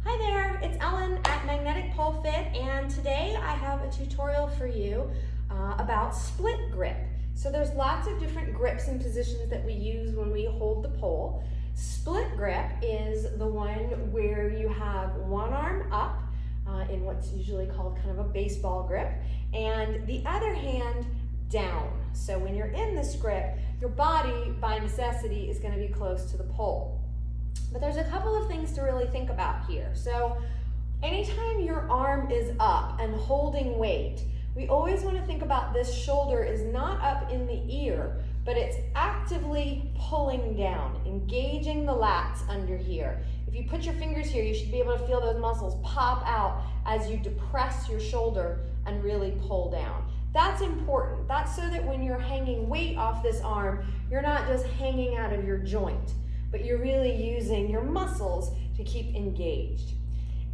Hi there, it's Ellen at Magnetic Pole Fit, and today I have a tutorial for you about split grip. So there's lots of different grips and positions that we use when we hold the pole. Split grip is the one where you have one arm up in what's usually called kind of a baseball grip, and the other hand down. So when you're in this grip, your body by necessity is going to be close to the pole. But there's a couple of things to really think about here. So anytime your arm is up and holding weight, we always want to think about this shoulder is not up in the ear, but it's actively pulling down, engaging the lats under here. If you put your fingers here, you should be able to feel those muscles pop out as you depress your shoulder and really pull down. That's important. That's so that when you're hanging weight off this arm, you're not just hanging out of your joint, but you're really using your muscles to keep engaged.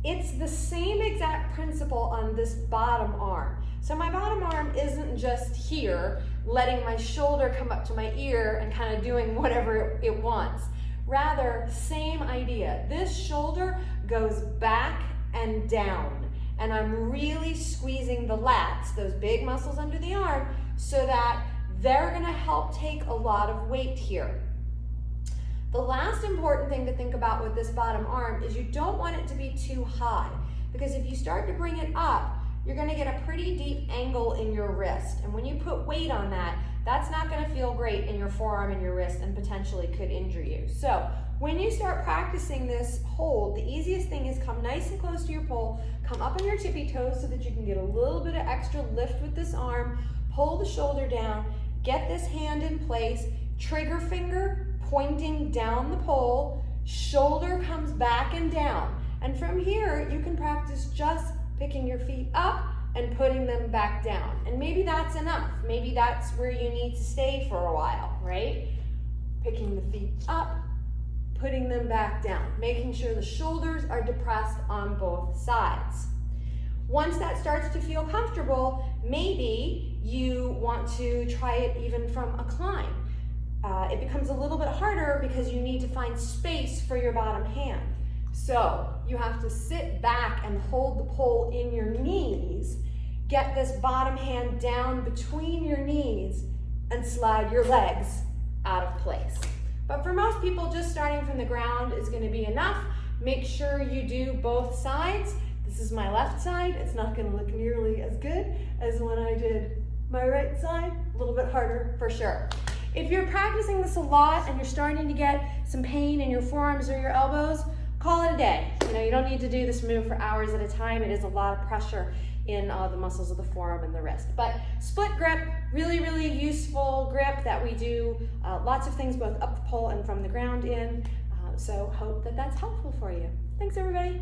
It's the same exact principle on this bottom arm. So my bottom arm isn't just here, letting my shoulder come up to my ear and kind of doing whatever it wants. Rather, same idea. This shoulder goes back and down, and I'm really squeezing the lats, those big muscles under the arm, so that they're gonna help take a lot of weight here. The last important thing to think about with this bottom arm is you don't want it to be too high, because if you start to bring it up, you're going to get a pretty deep angle in your wrist. And when you put weight on that, that's not going to feel great in your forearm and your wrist and potentially could injure you. So when you start practicing this hold, the easiest thing is come nice and close to your pole, come up on your tippy toes so that you can get a little bit of extra lift with this arm, pull the shoulder down, get this hand in place, trigger finger pointing down the pole, shoulder comes back and down. And from here, you can practice just picking your feet up and putting them back down. And maybe that's enough. Maybe that's where you need to stay for a while, right? Picking the feet up, putting them back down, making sure the shoulders are depressed on both sides. Once that starts to feel comfortable, maybe you want to try it even from a climb. It becomes a little bit harder because you need to find space for your bottom hand. So you have to sit back and hold the pole in your knees, get this bottom hand down between your knees, and slide your legs out of place. But for most people, just starting from the ground is going to be enough. Make sure you do both sides. This is my left side. It's not going to look nearly as good as when I did my right side. A little bit harder for sure. If you're practicing this a lot and you're starting to get some pain in your forearms or your elbows, call it a day. You don't need to do this move for hours at a time. It is a lot of pressure in the muscles of the forearm and the wrist. But split grip, really, really useful grip that we do lots of things both up the pole and from the ground in. So hope that that's helpful for you. Thanks, everybody.